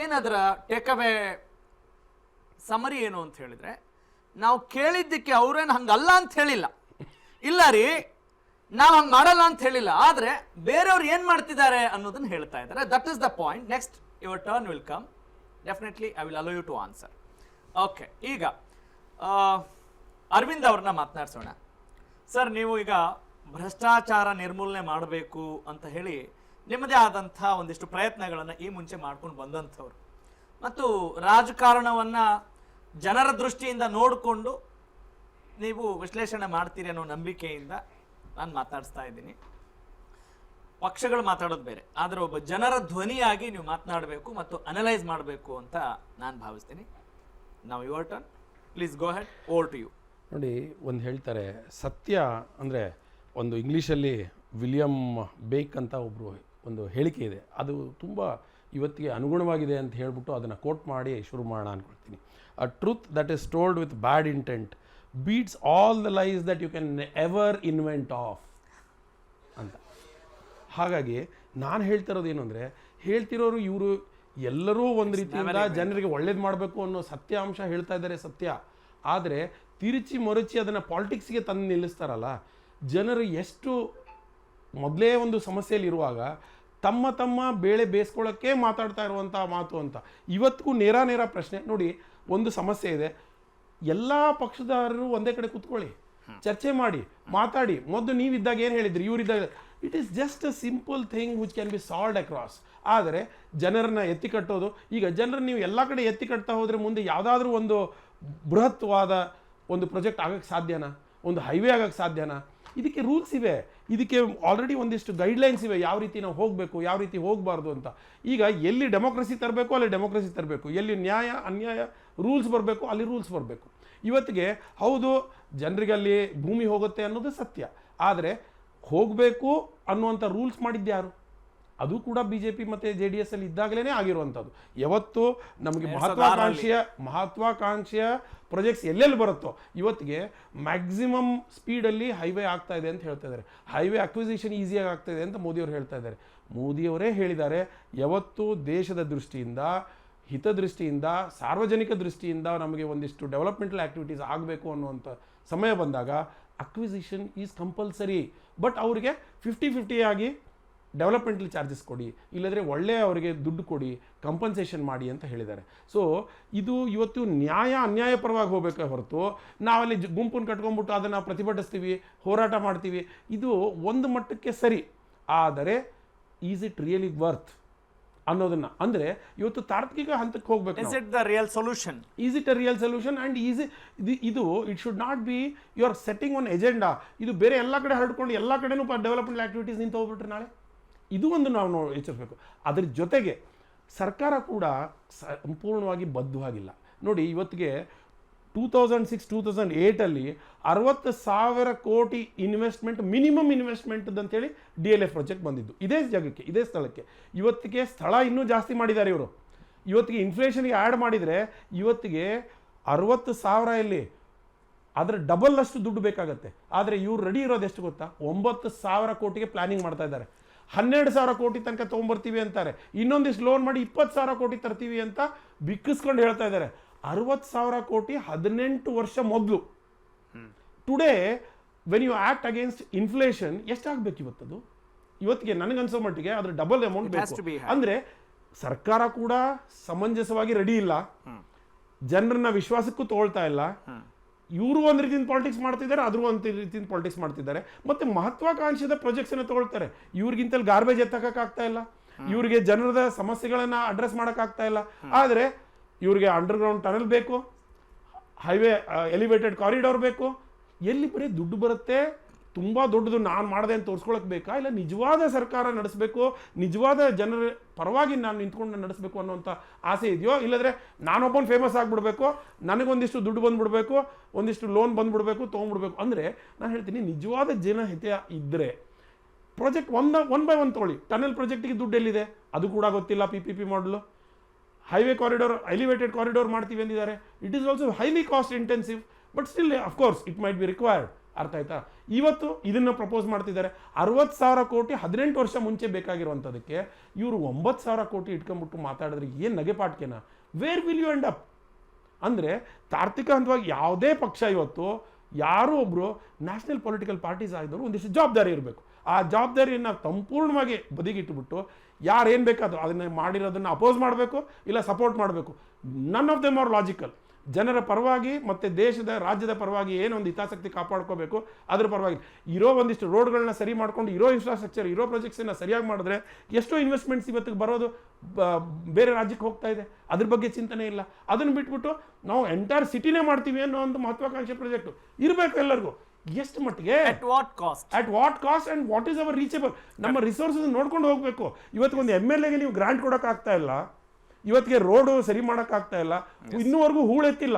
ಏನದರ take away summary ಏನು ಅಂತ ಹೇಳಿದ್ರೆ, ನಾವು ಕೇಳಿದ್ದಕ್ಕೆ ಅವ್ರೇನು ಹಂಗಲ್ಲ ಅಂತ ಹೇಳಿಲ್ಲ, ಇಲ್ಲ ರೀ ನಾವು ಹಂಗೆ ಮಾಡಲ್ಲ ಅಂತ ಹೇಳಿಲ್ಲ, ಆದರೆ ಬೇರೆಯವ್ರು ಏನು ಮಾಡ್ತಿದ್ದಾರೆ ಅನ್ನೋದನ್ನ ಹೇಳ್ತಾ ಇದ್ದಾರೆ. That is the point. Next your turn will come, definitely I will allow you to answer. Okay, ಈಗ ಅರವಿಂದ್ ಅವ್ರನ್ನ ಮಾತನಾಡ್ಸೋಣ. ಸರ್, ನೀವು ಈಗ ಭ್ರಷ್ಟಾಚಾರ ನಿರ್ಮೂಲನೆ ಮಾಡಬೇಕು ಅಂತ ಹೇಳಿ ನಿಮ್ಮದೇ ಆದಂಥ ಒಂದಿಷ್ಟು ಪ್ರಯತ್ನಗಳನ್ನು ಈ ಮುಂಚೆ ಮಾಡ್ಕೊಂಡು ಬಂದಂಥವ್ರು, ಮತ್ತು ರಾಜಕಾರಣವನ್ನು ಜನರ ದೃಷ್ಟಿಯಿಂದ ನೋಡಿಕೊಂಡು ನೀವು ವಿಶ್ಲೇಷಣೆ ಮಾಡ್ತೀರಿ ಅನ್ನೋ ನಂಬಿಕೆಯಿಂದ ನಾನು ಮಾತಾಡಿಸ್ತಾ ಇದ್ದೀನಿ. ಪಕ್ಷಗಳು ಮಾತಾಡೋದು ಬೇರೆ, ಆದರೆ ಒಬ್ಬ ಜನರ ಧ್ವನಿಯಾಗಿ ನೀವು ಮಾತನಾಡಬೇಕು ಮತ್ತು ಅನಲೈಸ್ ಮಾಡಬೇಕು ಅಂತ ನಾನು ಭಾವಿಸ್ತೀನಿ. ನಾವು your turn, please go ahead, over to you. ನೋಡಿ, ಒಂದು ಹೇಳ್ತಾರೆ ಸತ್ಯ ಅಂದರೆ, ಒಂದು ಇಂಗ್ಲೀಷಲ್ಲಿ ವಿಲಿಯಂ ಬೇಕ್ ಅಂತ ಒಬ್ಬರು ಒಂದು ಹೇಳಿಕೆ ಇದೆ, ಅದು ತುಂಬ ಇವತ್ತಿಗೆ ಅನುಗುಣವಾಗಿದೆ ಅಂತ ಹೇಳ್ಬಿಟ್ಟು ಅದನ್ನು ಕೋಟ್ ಮಾಡಿ ಶುರು ಮಾಡೋಣ ಅಂದ್ಕೊಳ್ತೀನಿ. A truth that is told with bad intent beats all the lies that you can ever invent of ಅಂತ. ಹಾಗಾಗಿ ನಾನು ಹೇಳ್ತಿರೋದು ಏನು ಅಂದರೆ, ಹೇಳ್ತಿರೋರು ಇವರು ಎಲ್ಲರೂ ಒಂದು ರೀತಿಯಿಂದ ಜನರಿಗೆ ಒಳ್ಳೇದು ಮಾಡಬೇಕು ಅನ್ನೋ ಸತ್ಯಾಂಶ ಹೇಳ್ತಾ ಇದ್ದಾರೆ, ಸತ್ಯ. ಆದರೆ ತಿರುಚಿ ಮರುಚಿ ಅದನ್ನು ಪಾಲಿಟಿಕ್ಸ್ಗೆ ತಂದು ನಿಲ್ಲಿಸ್ತಾರಲ್ಲ, ಜನರು ಎಷ್ಟು ಮೊದಲೇ ಒಂದು ಸಮಸ್ಯೆಯಲ್ಲಿರುವಾಗ ತಮ್ಮ ತಮ್ಮ ಬೇಳೆ ಬೇಯಿಸ್ಕೊಳ್ಳೋಕ್ಕೆ ಮಾತಾಡ್ತಾ ಇರುವಂಥ ಮಾತು ಅಂತ. ಇವತ್ತಿಗೂ ನೇರ ಪ್ರಶ್ನೆ ನೋಡಿ, ಒಂದು ಸಮಸ್ಯೆ ಇದೆ, ಎಲ್ಲ ಪಕ್ಷದಾರರು ಒಂದೇ ಕಡೆ ಕೂತ್ಕೊಳ್ಳಿ, ಚರ್ಚೆ ಮಾಡಿ, ಮಾತಾಡಿ. ಮೊದಲು ನೀವಿದ್ದಾಗ ಏನು ಹೇಳಿದ್ರಿ, ಇವರಿದ್ದಾಗ, it is just a simple thing which can be solved across. ಆದರೆ ಜನರನ್ನ ಎತ್ತಿ ಕಟ್ಟೋದು, ಈಗ ಜನರನ್ನು ನೀವು ಎಲ್ಲ ಕಡೆ ಎತ್ತಿ ಕಟ್ತಾ ಹೋದರೆ ಮುಂದೆ ಯಾವುದಾದ್ರೂ ಒಂದು ಬೃಹತ್ವಾದ ಒಂದು ಪ್ರಾಜೆಕ್ಟ್ ಆಗೋಕ್ಕೆ ಸಾಧ್ಯನಾ, ಒಂದು ಹೈವೇ ಆಗೋಕ್ಕೆ ಸಾಧ್ಯನಾ? ಇದಕ್ಕೆ ರೂಲ್ಸ್ ಇವೆ, ಇದಕ್ಕೆ ಆಲ್ರೆಡಿ ಒಂದಿಷ್ಟು ಗೈಡ್ಲೈನ್ಸ್ ಇವೆ, ಯಾವ ರೀತಿ ನಾವು ಹೋಗಬೇಕು, ಯಾವ ರೀತಿ ಹೋಗಬಾರ್ದು ಅಂತ. ಈಗ ಎಲ್ಲಿ ಡೆಮೋಕ್ರಸಿ ತರಬೇಕು ಅಲ್ಲಿ ಡೆಮೋಕ್ರಸಿ ತರಬೇಕು, ಎಲ್ಲಿ ನ್ಯಾಯ ಅನ್ಯಾಯ ರೂಲ್ಸ್ ಬರಬೇಕು ಅಲ್ಲಿ ರೂಲ್ಸ್ ಬರಬೇಕು. ಇವತ್ತಿಗೆ ಹೌದು ಜನರಿಗೆ ಅಲ್ಲಿ ಭೂಮಿ ಹೋಗುತ್ತೆ ಅನ್ನೋದು ಸತ್ಯ, ಆದರೆ ಹೋಗಬೇಕು ಅನ್ನುವಂಥ ರೂಲ್ಸ್ ಮಾಡಿದ್ಯಾರು? ಅದು ಕೂಡ BJP ಮತ್ತು JDS ಅಲ್ಲಿ ಇದ್ದಾಗಲೇ ಆಗಿರುವಂಥದ್ದು. ಯಾವತ್ತು ನಮಗೆ ಮಹತ್ವಾಕಾಂಕ್ಷೆಯ ಪ್ರಾಜೆಕ್ಟ್ಸ್ ಎಲ್ಲೆಲ್ಲಿ ಬರುತ್ತೋ ಇವತ್ತಿಗೆ ಮ್ಯಾಕ್ಸಿಮಮ್ ಸ್ಪೀಡಲ್ಲಿ ಹೈವೇ ಆಗ್ತಾ ಇದೆ ಅಂತ ಹೇಳ್ತಾ ಇದ್ದಾರೆ. ಹೈವೇ ಅಕ್ವಿಸಿಷನ್ ಈಸಿಯಾಗಿ ಆಗ್ತಾ ಇದೆ ಅಂತ ಮೋದಿಯವರು ಹೇಳ್ತಾ ಇದ್ದಾರೆ. ಮೋದಿಯವರೇ ಹೇಳಿದ್ದಾರೆ, ಯಾವತ್ತು ದೇಶದ ದೃಷ್ಟಿಯಿಂದ, ಹಿತದೃಷ್ಟಿಯಿಂದ, ಸಾರ್ವಜನಿಕ ದೃಷ್ಟಿಯಿಂದ ನಮಗೆ ಒಂದಿಷ್ಟು ಡೆವಲಪ್ಮೆಂಟಲ್ ಆ್ಯಕ್ಟಿವಿಟೀಸ್ ಆಗಬೇಕು ಅನ್ನುವಂಥ ಸಮಯ ಬಂದಾಗ ಅಕ್ವಿಸಿಷನ್ ಈಸ್ ಕಂಪಲ್ಸರಿ. ಬಟ್ ಅವರಿಗೆ 50-50 ಆಗಿ ಡೆವಲಪ್ಮೆಂಟಲ್ ಚಾರ್ಜಸ್ ಕೊಡಿ, ಇಲ್ಲದ್ರೆ ಒಳ್ಳೆಯ ಅವರಿಗೆ ದುಡ್ಡು ಕೊಡಿ, ಕಂಪನ್ಸೇಷನ್ ಮಾಡಿ ಅಂತ ಹೇಳಿದ್ದಾರೆ. ಸೊ ಇದು ಇವತ್ತು ನ್ಯಾಯ ಅನ್ಯಾಯ ಪರವಾಗಿ ಹೋಗಬೇಕೆ ಹೊರತು ನಾವಲ್ಲಿ ಗುಂಪನ್ನು ಕಟ್ಕೊಂಡ್ಬಿಟ್ಟು ಅದನ್ನು ಪ್ರತಿಭಟಿಸ್ತೀವಿ, ಹೋರಾಟ ಮಾಡ್ತೀವಿ, ಇದು ಒಂದು ಮಟ್ಟಕ್ಕೆ ಸರಿ. ಆದರೆ ಈಸ್ ಇಟ್ ರಿಯಲಿ ವರ್ತ್ ಅನ್ನೋದನ್ನ, ಅಂದರೆ ಇವತ್ತು ತಾರ್ಕಿಕ ಹಂತಕ್ಕೆ ಹೋಗ್ಬೇಕು. Is it the real solution? Is it a real solution? And ಇದು it should not be you are setting one agenda. ಇದು ಬೇರೆ ಎಲ್ಲ ಕಡೆ ಹರಡ್ಕೊಂಡು ಎಲ್ಲ ಕಡೆನೂ ಡೆವಲಪ್ಮೆಂಟ್ ಆ್ಯಕ್ಟಿವಿಟೀಸ್ ನಿಂತು ಹೋಗ್ಬಿಟ್ರೆ ನಾಳೆ ಇದು ಒಂದು ನಾವು ಎಚ್ಚರಿಸಬೇಕು. ಅದ್ರ ಜೊತೆಗೆ ಸರ್ಕಾರ ಕೂಡ ಸಂಪೂರ್ಣವಾಗಿ ಬದ್ಧವಾಗಿಲ್ಲ. ನೋಡಿ, ಇವತ್ತಿಗೆ 2006-2008 60,000 ಕೋಟಿ ಇನ್ವೆಸ್ಟ್ಮೆಂಟ್, ಮಿನಿಮಮ್ ಇನ್ವೆಸ್ಟ್ಮೆಂಟ್ ಅಂತೇಳಿ DLF ಪ್ರಾಜೆಕ್ಟ್ ಬಂದಿದ್ದು ಇದೇ ಜಾಗಕ್ಕೆ, ಇದೇ ಸ್ಥಳಕ್ಕೆ. ಇವತ್ತಿಗೆ ಸ್ಥಳ ಇನ್ನೂ ಜಾಸ್ತಿ ಮಾಡಿದ್ದಾರೆ ಇವರು. ಇವತ್ತಿಗೆ ಇನ್ಫ್ಲೇಷನ್ಗೆ ಆ್ಯಡ್ ಮಾಡಿದರೆ ಇವತ್ತಿಗೆ 60,000 ಎಲ್ಲಿ, ಅದರ ಡಬಲ್ ಅಷ್ಟು ದುಡ್ಡು ಬೇಕಾಗತ್ತೆ. ಆದರೆ ಇವ್ರು ರೆಡಿ ಇರೋದು ಎಷ್ಟು ಗೊತ್ತಾ? 9,000 ಕೋಟಿಗೆ ಪ್ಲಾನಿಂಗ್ ಮಾಡ್ತಾ ಇದ್ದಾರೆ. 12,000 ಕೋಟಿ ತನಕ ತೊಗೊಂಬರ್ತೀವಿ ಅಂತಾರೆ, ಇನ್ನೊಂದಿಷ್ಟು ಲೋನ್ ಮಾಡಿ 20,000 ಕೋಟಿ ತರ್ತೀವಿ ಅಂತ ಬಿಕ್ಕಿಸ್ಕೊಂಡು ಹೇಳ್ತಾ ಇದ್ದಾರೆ. 60,000 ಕೋಟಿ 18 ವರ್ಷ ಮೊದಲು. Today when you act against inflation ಎಷ್ಟಾಗಬೇಕು ಇವತ್ತದು? ಇವತ್ತಿಗೆ ನನಗನ್ಸೋ ಮಟ್ಟಿಗೆ ಅದ್ರ ಡಬಲ್ ಅಮೌಂಟ್ ಬೇಕು. ಅಂದರೆ ಸರ್ಕಾರ ಕೂಡ ಸಮಂಜಸವಾಗಿ ರೆಡಿ ಇಲ್ಲ, ಜನರನ್ನ ವಿಶ್ವಾಸಕ್ಕೂ ತಗೊಳ್ತಾ ಇಲ್ಲ. ಇವರು ಒಂದು ರೀತಿಯಿಂದ ಪಾಲಿಟಿಕ್ಸ್ ಮಾಡ್ತಿದ್ದಾರೆ, ಅದ್ರ ಒಂದು ರೀತಿಯಿಂದ ಪಾಲಿಟಿಕ್ಸ್ ಮಾಡ್ತಿದ್ದಾರೆ. ಮತ್ತೆ ಮಹತ್ವಾಕಾಂಕ್ಷೆದ ಪ್ರಾಜೆಕ್ಟ್ಸ್ ಅನ್ನ ತಗೊಳ್ತಾರೆ. ಇವ್ರಿಗಿಂತಲ್ಲಿ ಗಾರ್ಬೇಜ್ ಎತ್ತಕ್ಕಾಗ್ತಾ ಇಲ್ಲ, ಇವ್ರಿಗೆ ಜನರದ ಸಮಸ್ಯೆಗಳನ್ನ ಅಡ್ರೆಸ್ ಮಾಡೋಕ್ಕಾಗ್ತಾ ಇಲ್ಲ. ಆದರೆ ಇವ್ರಿಗೆ ಅಂಡರ್ಗ್ರೌಂಡ್ ಟನಲ್ ಬೇಕು, ಹೈವೇ ಎಲಿವೇಟೆಡ್ ಕಾರಿಡಾರ್ ಬೇಕು. ಎಲ್ಲಿ ಬರೀ ದುಡ್ಡು ಬರುತ್ತೆ, ತುಂಬ ದೊಡ್ಡದು ನಾನು ಮಾಡಿದೆ ಅಂತ ತೋರಿಸ್ಕೊಳಕ್ಕೆ ಬೇಕಾ? ಇಲ್ಲ ನಿಜವಾದ ಸರ್ಕಾರ ನಡೆಸಬೇಕು, ನಿಜವಾದ ಜನರ ಪರವಾಗಿ ನಾನು ನಿಂತ್ಕೊಂಡು ನಡೆಸಬೇಕು ಅನ್ನೋಂಥ ಆಸೆ ಇದೆಯೋ? ಇಲ್ಲದ್ರೆ ನಾನೊಬ್ಬನು ಫೇಮಸ್ ಆಗಿಬಿಡ್ಬೇಕು, ನನಗೊಂದಿಷ್ಟು ದುಡ್ಡು ಬಂದುಬಿಡ್ಬೇಕು, ಒಂದಿಷ್ಟು ಲೋನ್ ಬಂದುಬಿಡ್ಬೇಕು, ತೊಗೊಂಡ್ಬಿಡ್ಬೇಕು. ಅಂದರೆ ನಾನು ಹೇಳ್ತೀನಿ, ನಿಜವಾದ ಜನಹಿತ ಇದ್ದರೆ ಪ್ರಾಜೆಕ್ಟ್ ಒನ್ ಬೈ ಒನ್ ತೊಗೊಳ್ಳಿ. ಟನಲ್ ಪ್ರಾಜೆಕ್ಟಿಗೆ ದುಡ್ಡು ಎಲ್ಲಿದೆ ಅದು ಕೂಡ ಗೊತ್ತಿಲ್ಲ. PPP ಮಾಡಲು ಹೈವೇ ಕಾರಿಡಾರ್, ಎಲಿವೇಟೆಡ್ ಕಾರಿಡಾರ್ ಮಾಡ್ತೀವಿ ಅಂದಿದ್ದಾರೆ. It is also highly cost intensive, but still of course it might be required. ಅರ್ಥ ಆಯ್ತಾ? ಇವತ್ತು ಇದನ್ನ ಪ್ರಪೋಸ್ ಮಾಡ್ತಿದ್ದಾರೆ. 60,000 ಕೋಟಿ 18 ವರ್ಷ ಮುಂಚೆ ಬೇಕಾಗಿರುವಂಥದಕ್ಕೆ ಇವರು 9,000 ಕೋಟಿ ಇಟ್ಕೊಂಡ್ಬಿಟ್ಟು ಮಾತಾಡಿದ್ರೆ ಏನು ನಗೆಪಾಟ್ಕೆನಾ? Where will you end up? ಅಂದರೆ ತಾರ್ಕಿಕ ಹಂತವಾಗಿ ಯಾವುದೇ ಪಕ್ಷ ಇವತ್ತು ಯಾರೋ ಒಬ್ಬರು ನ್ಯಾಷನಲ್ ಪೊಲಿಟಿಕಲ್ ಪಾರ್ಟೀಸ್ ಆಗಿದ್ದವರು ಒಂದಿಷ್ಟು ಜವಾಬ್ದಾರಿ ಇರಬೇಕು. ಆ ಜವಾಬ್ದಾರಿಯನ್ನು ಸಂಪೂರ್ಣವಾಗಿ ಬದಿಗಿಟ್ಟುಬಿಟ್ಟು ಯಾರು ಏನು ಬೇಕಾದರೂ ಅದನ್ನು ಮಾಡಿರೋದನ್ನು ಅಪೋಸ್ ಮಾಡಬೇಕು, ಇಲ್ಲ ಸಪೋರ್ಟ್ ಮಾಡಬೇಕು. None of them are logical. ಜನರ ಪರವಾಗಿ ಮತ್ತು ದೇಶದ ರಾಜ್ಯದ ಪರವಾಗಿ ಏನೊಂದು ಹಿತಾಸಕ್ತಿ ಕಾಪಾಡ್ಕೋಬೇಕು ಅದ್ರ ಪರವಾಗಿ ಇರೋ ಒಂದಿಷ್ಟು ರೋಡ್ಗಳನ್ನ ಸರಿ ಮಾಡ್ಕೊಂಡು, ಇರೋ ಇನ್ಫ್ರಾಸ್ಟ್ರಕ್ಚರ್, ಇರೋ ಪ್ರಾಜೆಕ್ಟ್ಸನ್ನು ಸರಿಯಾಗಿ ಮಾಡಿದ್ರೆ ಎಷ್ಟೋ ಇನ್ವೆಸ್ಟ್ಮೆಂಟ್ಸ್ ಇವತ್ತಿಗೆ ಬರೋದು ಬೇರೆ ರಾಜ್ಯಕ್ಕೆ ಹೋಗ್ತಾ ಇದೆ. ಅದ್ರ ಬಗ್ಗೆ ಚಿಂತನೆ ಇಲ್ಲ. ಅದನ್ನು ಬಿಟ್ಬಿಟ್ಟು ನಾವು ಎಂಟೈರ್ ಸಿಟಿನೇ ಮಾಡ್ತೀವಿ ಅನ್ನೋ ಒಂದು ಮಹತ್ವಾಕಾಂಕ್ಷೆ ಪ್ರಾಜೆಕ್ಟು ಇರಬೇಕು ಎಲ್ಲರಿಗೂ. ಎಷ್ಟು ಮಟ್ಟಿಗೆ, at what cost and what is our reachable? ನಮ್ಮ ರಿಸೋರ್ಸಸ್ ನೋಡ್ಕೊಂಡು ಹೋಗಬೇಕು. ಇವತ್ತಿಗೆ ಒಂದು MLA ಗೆ ನೀವು ಗ್ರಾಂಟ್ ಕೊಡೋಕ್ಕಾಗ್ತಾ ಇಲ್ಲ, ಇವತ್ತಿಗೆ ರೋಡ್ ಸರಿ ಮಾಡೋಕ್ಕಾಗ್ತಾ ಇಲ್ಲ, ಇನ್ನೂವರೆಗೂ ಹೂಳೆತ್ತಿಲ್ಲ.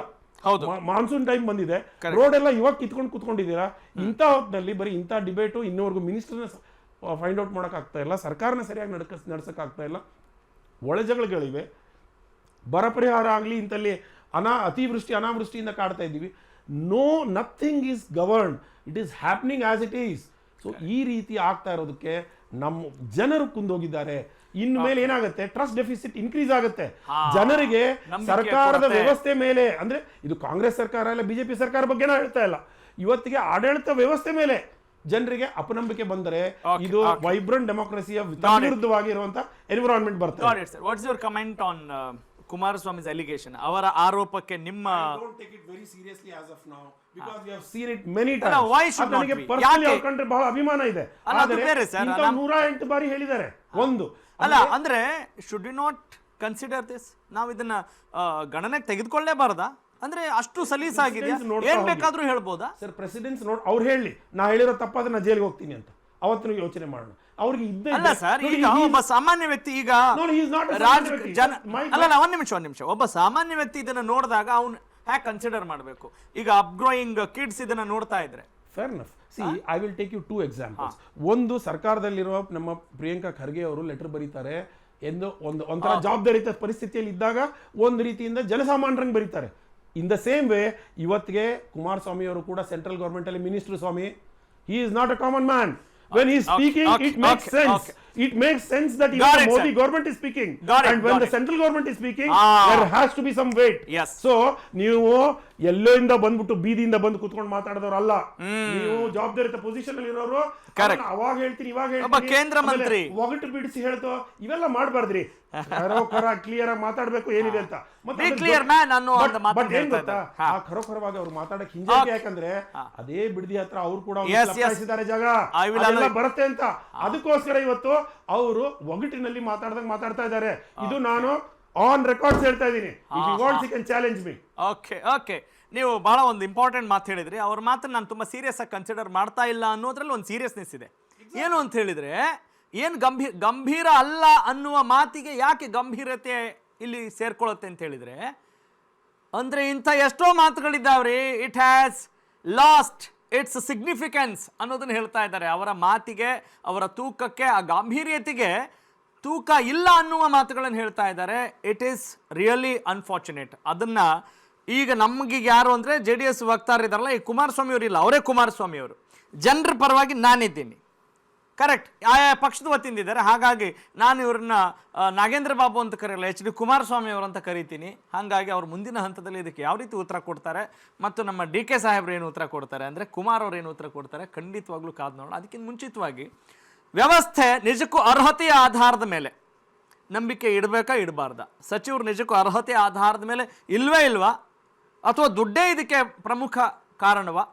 ಮಾನ್ಸೂನ್ ಟೈಮ್ ಬಂದಿದೆ, ರೋಡ್ ಎಲ್ಲ ಇವಾಗ ಕಿತ್ಕೊಂಡು ಕೂತ್ಕೊಂಡಿದ್ದೀರಾ. ಇಂಥ ಹೊತ್ತಿನಲ್ಲಿ ಬರೀ ಇಂಥ ಡಿಬೇಟು, ಇನ್ನೂವರೆಗೂ ಮಿನಿಸ್ಟರ್ನ ಫೈಂಡ್ ಔಟ್ ಮಾಡೋಕ್ಕಾಗ್ತಾ ಇಲ್ಲ, ಸರ್ಕಾರನ ಸರಿಯಾಗಿ ನಡ್ಸೋಕ್ಕಾಗ್ತಾ ಇಲ್ಲ, ಒಳಜಗಳಿವೆ. ಬರ ಪರಿಹಾರ ಆಗಲಿ ಇಂಥಲ್ಲಿ ಅತಿವೃಷ್ಟಿ ಅನಾವೃಷ್ಟಿಯಿಂದ ಕಾಡ್ತಾ ಇದ್ದೀವಿ. Nothing is governed, it is happening as it is. So ಈ ರೀತಿ ಆಗ್ತಾ ಇರೋದಕ್ಕೆ ನಮ್ಮ ಜನರು ಕುಂದೋಗಿದ್ದಾರೆ. ಇನ್ನು ಮೇಲೆ ಏನಾಗುತ್ತೆ, ಟ್ರಸ್ಟ್ ಡೆಫಿಸಿಟ್ ಇನ್ಕ್ರೀಸ್ ಆಗುತ್ತೆ. ಜನರಿಗೆ ಸರ್ಕಾರದ ವ್ಯವಸ್ಥೆ ಮೇಲೆ, ಅಂದ್ರೆ ಇದು ಕಾಂಗ್ರೆಸ್ ಸರ್ಕಾರ ಇಲ್ಲ ಬಿಜೆಪಿ ಸರ್ಕಾರ ಬಗ್ಗೆ ನಾ ಹೇಳ್ತಾ ಇಲ್ಲ, ಇವತ್ತಿಗೆ ಆಡಳಿತ ವ್ಯವಸ್ಥೆ ಮೇಲೆ ಜನರಿಗೆ ಅಪನಂಬಿಕೆ ಬಂದರೆ ಇದು ವೈಬ್ರೆಂಟ್ ಡೆಮೋಕ್ರಸಿಯ ವಿರುದ್ಧವಾಗಿರುವಂತ ಎನ್ವಿರಾನ್ಮೆಂಟ್ ಬರ್ತದೆ. ವಾಟ್ಸ್ ಯುವರ್ ಕಮೆಂಟ್ ಆನ್ ಕುಮಾರಸ್ವಾಮಿ's allegation? ಅವರ ಆರೋಪಕ್ಕೆ ನಿಮ್ಮ don't take it very seriously as of now because we have seen it many times. Why should not be? Personally our country ಬಹಳ ಅಭಿಮಾನ ಇದೆ. ಆದರೆ 108 ಬಾರಿ ಹೇಳಿದ್ದಾರೆ. ಒಂದು ಅಲ್ಲ ಅಂದ್ರೆ should we not consider this? ನಾವು ಇದನ್ನ ಗಣನೆಗೆ ತೆಗೆದುಕೊಳ್ಳೇಬಾರದಾ? ಅಂದ್ರೆ ಅಷ್ಟು ಸಲೀಸಾಗಿದೆ, ಏನ್ ಬೇಕಾದ್ರೂ ಹೇಳ್ಬೋದಾ? ಸರ್ ಪ್ರೆಸಿಡೆನ್ಸ್ ನೋಡ್ ಅವ್ರು ಹೇಳಿ ನಾ ಹೇಳಿರೋ ತಪ್ಪಾದ್ರೆ ನಾ ಜೈಲಿಗೆ ಹೋಗ್ತೀನಿ ಅಂತ ಅವತ್ತು ಯೋಚನೆ ಮಾಡೋಣ. ಅವ್ರಿಗೆ ಅಲ್ಲ ಸರ್, ಈಗ ಒಬ್ಬ ಸಾಮಾನ್ಯ ವ್ಯಕ್ತಿ ಈಗ ಅಲ್ಲ ಒಂದ್ ನಿಮಿಷ ಒಬ್ಬ ಸಾಮಾನ್ಯ ವ್ಯಕ್ತಿ ಇದನ್ನ ನೋಡಿದಾಗ ಅವ್ನು ಹ್ಯಾಕ್ ಕನ್ಸಿಡರ್ ಮಾಡಬೇಕು? ಈಗ ಅಪ್ಗ್ರೋಯಿಂಗ್ ಕಿಡ್ಸ್ ಇದನ್ನ ನೋಡ್ತಾ ಇದ್ರೆ fair enough. See I will take you 2 examples. ಒಂದು, ಸರ್ಕಾರದಲ್ಲಿರುವ ನಮ್ಮ ಪ್ರಿಯಾಂಕಾ ಖರ್ಗೆ ಅವರು ಲೆಟರ್ ಬರೀತಾರೆ ಎಂದು ಒಂಥರ ಜವಾಬ್ದಾರಿತ ಪರಿಸ್ಥಿತಿಯಲ್ಲಿ ಇದ್ದಾಗ ಒಂದು ರೀತಿಯಿಂದ ಜನಸಾಮಾನ್ಯರಂಗೆ ಬರೀತಾರೆ. ಇನ್ ದ ಸೇಮ್ ವೇ ಇವತ್ತಿಗೆ ಕುಮಾರಸ್ವಾಮಿ ಅವರು ಕೂಡ ಸೆಂಟ್ರಲ್ ಗವರ್ಮೆಂಟ್ ಅಲ್ಲಿ ಮಿನಿಸ್ಟರ್ ಸ್ವಾಮಿ. He is not a common man. When he is speaking, it makes sense. It makes sense that even the Modi government is speaking. And when the central government is speaking, there has to be some weight. Yes. So, ನೀವು ಎಲ್ಲೋಯಿಂದ ಬಂದ್ಬಿಟ್ಟು ಬೀದಿಯಿಂದ ಬಂದು ಕುತ್ಕೊಂಡು ಮಾತಾಡಿದವರಲ್ಲ. ನೀವು ಜವಾಬ್ದಾರಿತ position ಅಲ್ಲಿ ಇರೋರು. ಅವಾಗ ಹೇಳ್ತೀನಿ, ಇವಾಗ ಹೇಳ್ತೀನಿ, ಕೇಂದ್ರ ಮಂತ್ರಿ ಒಗಟು ಬಿಡಿಸಿ ಹೇಳ್ತೋ ಇವೆಲ್ಲ ಮಾಡಬಾರ್ದ್ರಿ. ಕ್ಲಿಯರ್ ಆಗಿ ಮಾತಾಡ್ಬೇಕು ಏನಿದೆ ಅಂತ. ಬಟ್ ಏನ್ ಗೊತ್ತಾ, ಆ ಖರೋಖರವಾಗಿ ಅವ್ರು ಮಾತಾಡಕ್ ಹಿಂಜರಿಕೆ ಯಾಕಂದ್ರೆ ಅದೇ ಬಿಡದಿ ಹತ್ರ ಅವ್ರು ಕೂಡ ಜಾಗ ಅದೆಲ್ಲ ಬರುತ್ತೆ ಅಂತ. ಅದಕ್ಕೋಸ್ಕರ ಇವತ್ತು ಅವರು ಒಗಟಿನಲ್ಲಿ ಮಾತಾಡ್ತಾ ಇದ್ದಾರೆ. ಇದು ನಾನು ಆನ್ ರೆಕಾರ್ಡ್ಸ್ ಹೇಳ್ತಾ ಇದ್ದೀನಿ. If you want you can challenge me. Okay ನೀವು ಬಹಳ ಒಂದು ಇಂಪಾರ್ಟೆಂಟ್ ಮಾತು ಹೇಳಿದ್ರಿ. ಅವ್ರ ಮಾತನ್ನ ನಾನು ತುಂಬಾ ಸೀರಿಯಸ್ ಆಗಿ ಕನ್ಸಿಡರ್ ಮಾಡ್ತಾ ಇಲ್ಲ ಅನ್ನೋದ್ರಲ್ಲಿ ಒಂದು ಸೀರಿಯಸ್ನೆಸ್ ಇದೆ. ಏನು ಅಂತ ಹೇಳಿದ್ರೆ, ಏನು ಗಂಭೀರ ಅಲ್ಲ ಅನ್ನುವ ಮಾತಿಗೆ ಯಾಕೆ ಗಂಭೀರತೆ ಇಲ್ಲಿ ಸೇರ್ಕೊಳ್ಳುತ್ತೆ ಅಂತ ಹೇಳಿದ್ರೆ, ಅಂದ್ರೆ ಇಂಥ ಎಷ್ಟೋ ಮಾತುಗಳಿದ್ದಾವ್ರಿ, it has lost its significance ಅನ್ನೋದನ್ನ ಹೇಳ್ತಾ ಇದ್ದಾರೆ. ಅವರ ಮಾತಿಗೆ, ಅವರ ತೂಕಕ್ಕೆ, ಆ ಗಾಂಭೀರ್ಯತೆಗೆ ತೂಕ ಇಲ್ಲ ಅನ್ನುವ ಮಾತುಗಳನ್ನು ಹೇಳ್ತಾ ಇದ್ದಾರೆ. It is really unfortunate. ಅದನ್ನ ಈಗ ನಮಗೀಗ ಯಾರು ಅಂದರೆ JDS ವಕ್ತಾರಿದಾರಲ್ಲ, ಈ ಕುಮಾರಸ್ವಾಮಿ ಅವರು ಇಲ್ಲ, ಅವರೇ ಕುಮಾರಸ್ವಾಮಿ ಅವರು. ಜನರ ಪರವಾಗಿ ನಾನಿದ್ದೀನಿ, ಕರೆಕ್ಟ್, ಆಯಾ ಪಕ್ಷದ ವತಿಯಿಂದಿದ್ದಾರೆ. ಹಾಗಾಗಿ ನಾನು ಇವ್ರನ್ನ ನಾಗೇಂದ್ರ ಬಾಬು ಅಂತ ಕರೆಯಲ್ಲ, HD ಕುಮಾರಸ್ವಾಮಿ ಅವರು ಅಂತ ಕರಿತೀನಿ. ಹಾಗಾಗಿ ಅವ್ರು ಮುಂದಿನ ಹಂತದಲ್ಲಿ ಇದಕ್ಕೆ ಯಾವ ರೀತಿ ಉತ್ತರ ಕೊಡ್ತಾರೆ ಮತ್ತು ನಮ್ಮ DK ಸಾಹೇಬ್ರು ಏನು ಉತ್ತರ ಕೊಡ್ತಾರೆ, ಅಂದರೆ ಕುಮಾರ್ ಅವ್ರು ಏನು ಉತ್ತರ ಕೊಡ್ತಾರೆ, ಖಂಡಿತವಾಗ್ಲೂ ಕಾದು ನೋಡೋಣ. ಅದಕ್ಕಿಂತ ಮುಂಚಿತವಾಗಿ ವ್ಯವಸ್ಥೆ ನಿಜಕ್ಕೂ ಅರ್ಹತೆಯ ಆಧಾರದ ಮೇಲೆ ನಂಬಿಕೆ ಇಡಬೇಕಾ ಇಡಬಾರ್ದ? ಸಚಿವರು ನಿಜಕ್ಕೂ ಅರ್ಹತೆಯ ಆಧಾರದ ಮೇಲೆ ಇಲ್ವಾ, ಅಥವಾ ದುಡ್ಡೇ ಇದಕ್ಕೆ ಪ್ರಮುಖ ಕಾರಣವಾ?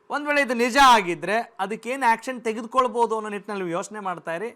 ಒಂದು ವೇಳೆ ಇದು ನಿಜ ಆಗಿದ್ರೆ ಅದಕ್ಕೇನು ಆ್ಯಕ್ಷನ್ ತೆಗೆದುಕೊಳ್ಬೋದು ಅನ್ನೋ ನಿಟ್ಟಿನಲ್ಲಿ ಯೋಚನೆ ಮಾಡ್ತಾ ಇರಿ.